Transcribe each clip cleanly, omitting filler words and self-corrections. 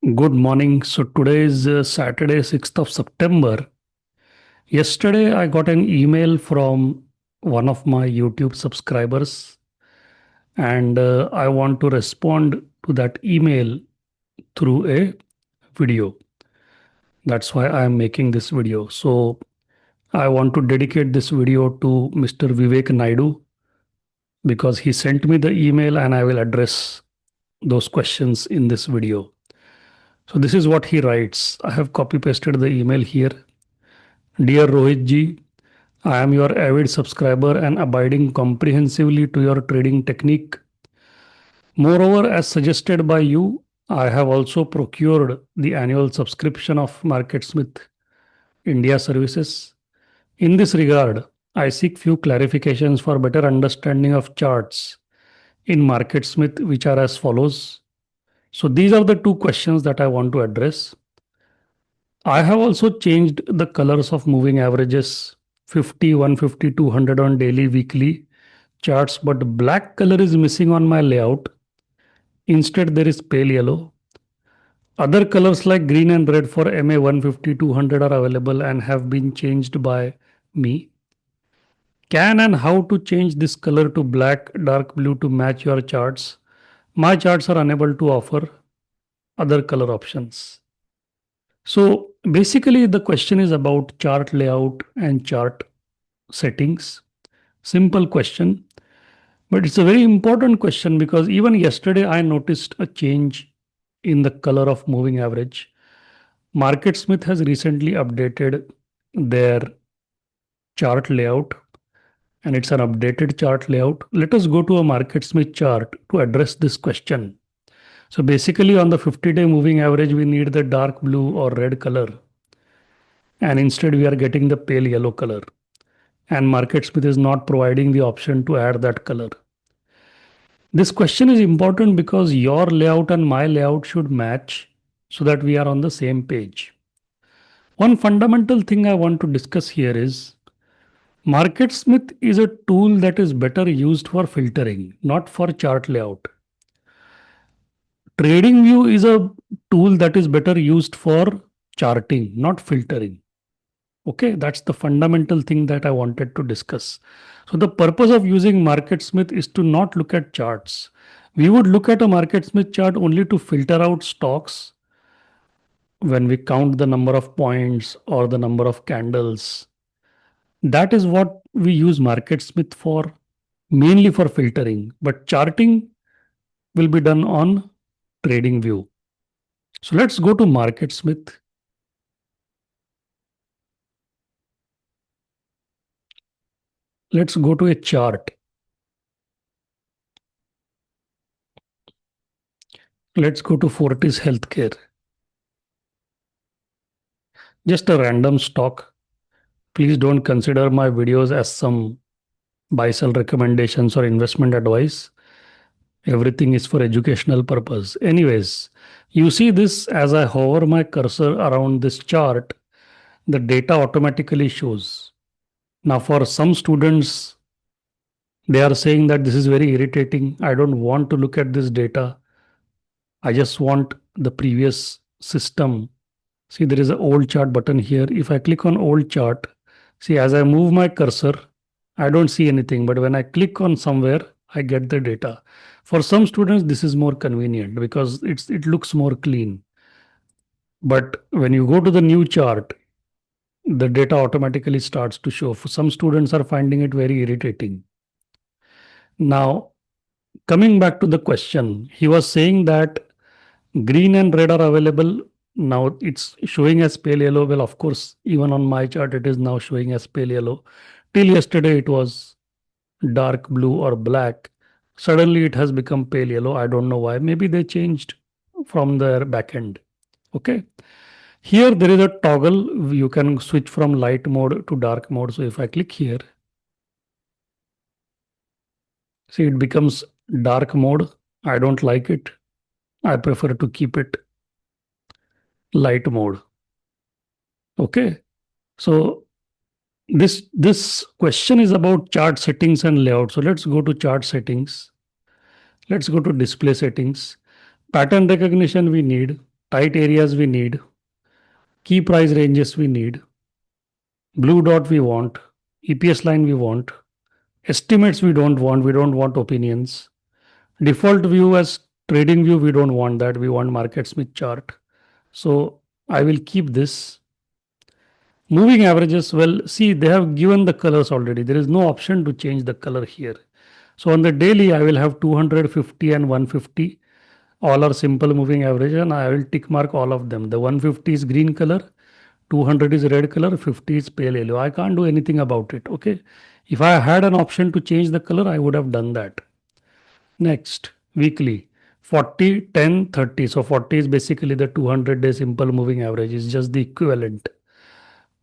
Good morning. So today is Saturday, 6th of September. Yesterday, I got an email from one of my YouTube subscribers, and I want to respond to that email through a video. That's why I am making this video. So I want to dedicate this video to Mr. Vivek Naidu because he sent me the email and I will address those questions in this video. So this is what he writes. I have copy pasted the email here. Dear Rohit ji, I am your avid subscriber and abiding comprehensively to your trading technique. Moreover, as suggested by you, I have also procured the annual subscription of MarketSmith India Services. In this regard, I seek few clarifications for better understanding of charts in MarketSmith, which are as follows. So these are the two questions that I want to address. I have also changed the colors of moving averages 50, 150, 200 on daily, weekly charts, but black color is missing on my layout. Instead, there is pale yellow. Other colors like green and red for MA 150, 200 are available and have been changed by me. Can and how to change this color to black, dark blue to match your charts? My charts are unable to offer other color options. So basically, the question is about chart layout and chart settings. Simple question, but it's a very important question because even yesterday I noticed a change in the color of moving average. MarketSmith has recently updated their chart layout and it's an updated chart layout. Let us go to a MarketSmith chart to address this question. So basically on the 50-day moving average, we need the dark blue or red color. And instead we are getting the pale yellow color. And MarketSmith is not providing the option to add that color. This question is important because your layout and my layout should match so that we are on the same page. One fundamental thing I want to discuss here is MarketSmith is a tool that is better used for filtering, not for chart layout. TradingView is a tool that is better used for charting, not filtering. Okay, that's the fundamental thing that I wanted to discuss. So the purpose of using MarketSmith is to not look at charts. We would look at a MarketSmith chart only to filter out stocks when we count the number of points or the number of candles. That is what we use MarketSmith for, mainly for filtering. But charting will be done on TradingView. So let's go to MarketSmith. Let's go to a chart. Let's go to Fortis Healthcare. Just a random stock. Please don't consider my videos as some buy sell recommendations or investment advice. Everything is for educational purpose. Anyways, you see this as I hover my cursor around this chart, the data automatically shows. Now, for some students, they are saying that this is very irritating. I don't want to look at this data. I just want the previous system. See, there is an old chart button here. If I click on old chart, see, as I move my cursor, I don't see anything. But when I click on somewhere, I get the data. For some students, this is more convenient because it looks more clean. But when you go to the new chart, the data automatically starts to show. Some students are finding it very irritating. Now, coming back to the question, he was saying that green and red are available. Now it's showing as pale yellow. Well, of course, even on my chart, it is now showing as pale yellow. Till yesterday, it was dark blue or black. Suddenly, it has become pale yellow. I don't know why. Maybe they changed from their backend. Okay. Here, there is a toggle. You can switch from light mode to dark mode. So if I click here, see, it becomes dark mode. I don't like it. I prefer to keep it light mode. Okay. So this question is about chart settings and layout. So let's go to chart settings. Let's go to display settings. Pattern recognition we need. tight areas we need, key price ranges we need, blue dot we want, EPS line we want, estimates we don't want opinions. Default view as trading view, we don't want that. We want market Smith chart. So I will keep this. Moving averages, well, see, they have given the colors already. There is no option to change the color here. So on the daily, I will have 250 and 150. All are simple moving average and I will tick mark all of them. The 150 is green color, 200 is red color, 50 is pale yellow. I can't do anything about it. Okay. If I had an option to change the color, I would have done that. Next, weekly 40, 10, 30. So 40 is basically the 200-day simple moving average, is just the equivalent.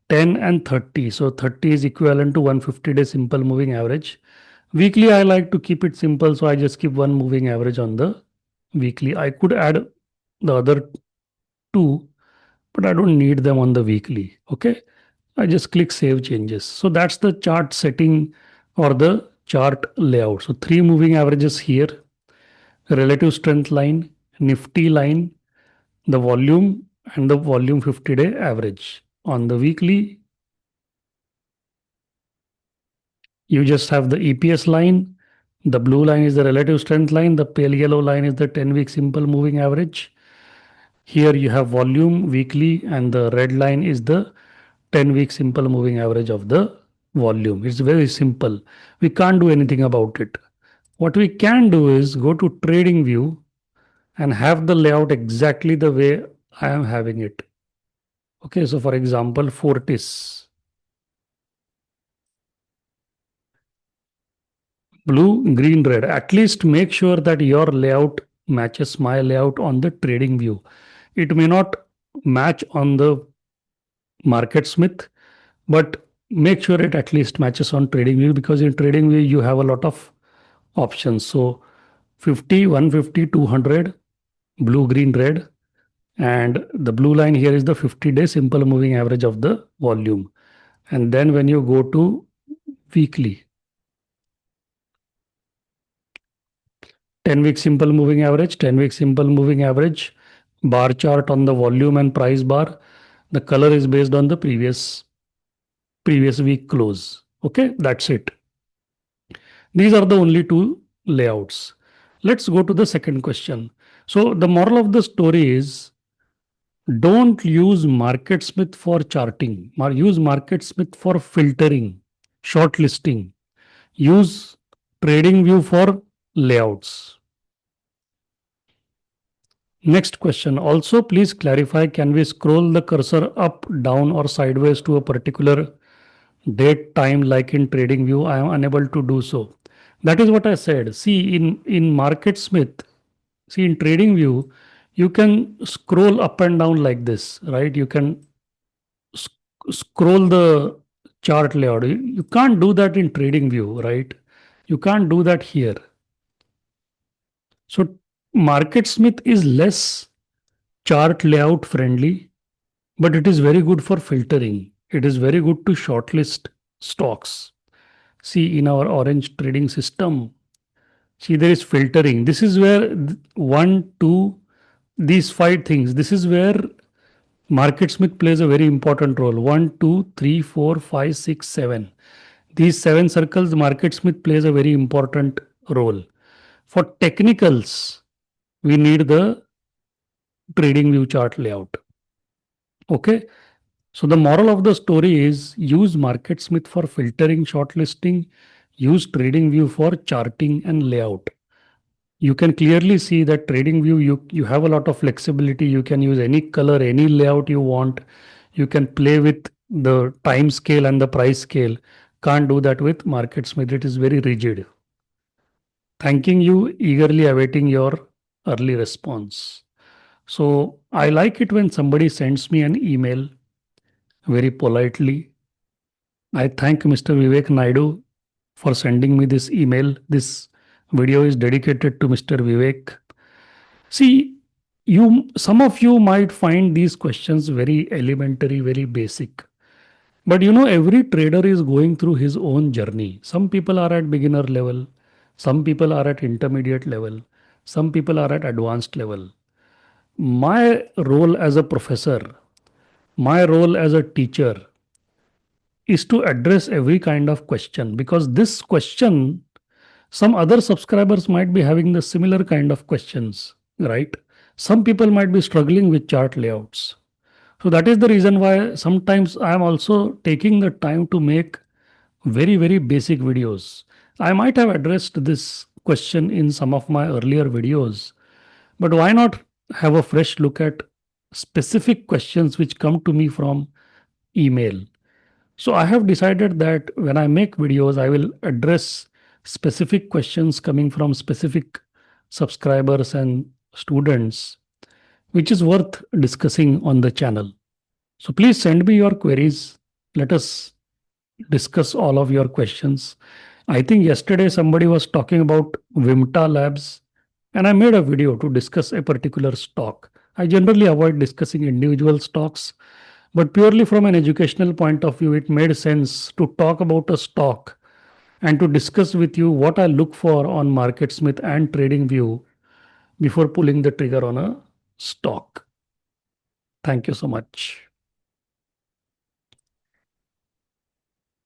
10 and 30. So 30 is equivalent to 150-day simple moving average. Weekly, I like to keep it simple. So I just keep one moving average on the weekly. I could add the other two, but I don't need them on the weekly. Okay. I just click save changes. So that's the chart setting or the chart layout. So three moving averages here, relative strength line, nifty line, the volume and the volume 50-day average. On the weekly, you just have the EPS line. The blue line is the relative strength line. The pale yellow line is the 10-week simple moving average. Here you have volume weekly and the red line is the 10-week simple moving average of the volume. It's very simple. We can't do anything about it. What we can do is go to trading view and have the layout exactly the way I am having it. Okay, so for example, Fortis. Blue, green, red. At least make sure that your layout matches my layout on the trading view. It may not match on the market smith, but make sure it at least matches on trading view, because in trading view you have a lot of options. So 50, 150, 200, blue, green, red. And the blue line here is the 50-day simple moving average of the volume. And then when you go to weekly, 10-week simple moving average, 10-week simple moving average, bar chart on the volume and price bar. The color is based on the previous week close. Okay, that's it. These are the only two layouts. Let's go to the second question. So the moral of the story is, don't use MarketSmith for charting. Use MarketSmith for filtering, shortlisting. Use TradingView for layouts. Next question. Also, please clarify, can we scroll the cursor up, down or sideways to a particular date time like in TradingView? I am unable to do so. That is what I said. See, in MarketSmith, see in TradingView, you can scroll up and down like this, right? You can scroll the chart layout. You can't do that in TradingView, right? You can't do that here. So MarketSmith is less chart layout friendly, but it is very good for filtering. It is very good to shortlist stocks. See, in our orange trading system, see, there is filtering. This is where one, two, these five things, this is where MarketSmith plays a very important role. 1, 2, 3, 4, 5, 6, 7. These seven circles, MarketSmith plays a very important role. For technicals, we need the trading view chart layout. Okay. So the moral of the story is, use MarketSmith for filtering, shortlisting, use trading view for charting and layout. You can clearly see that trading view, you have a lot of flexibility. You can use any color, any layout you want. You can play with the time scale and the price scale. Can't do that with MarketSmith. It is very rigid. Thanking you, eagerly awaiting your early response. So I like it when somebody sends me an email very politely. I thank Mr. Vivek Naidu for sending me this email. This video is dedicated to Mr. Vivek. See, some of you might find these questions very elementary, very basic. But every trader is going through his own journey. Some people are at beginner level, some people are at intermediate level, some people are at advanced level. my role as a professor, my role as a teacher is to address every kind of question, because this question, some other subscribers might be having the similar kind of questions, right? Some people might be struggling with chart layouts. So that is the reason why sometimes I am also taking the time to make very, very basic videos. I might have addressed this question in some of my earlier videos, but why not have a fresh look at specific questions which come to me from email? So I have decided that when I make videos, I will address specific questions coming from specific subscribers and students, which is worth discussing on the channel. So please send me your queries. Let us discuss all of your questions. I think yesterday somebody was talking about Vimta Labs, and I made a video to discuss a particular stock. I generally avoid discussing individual stocks, but purely from an educational point of view, it made sense to talk about a stock and to discuss with you what I look for on MarketSmith and TradingView before pulling the trigger on a stock. Thank you so much.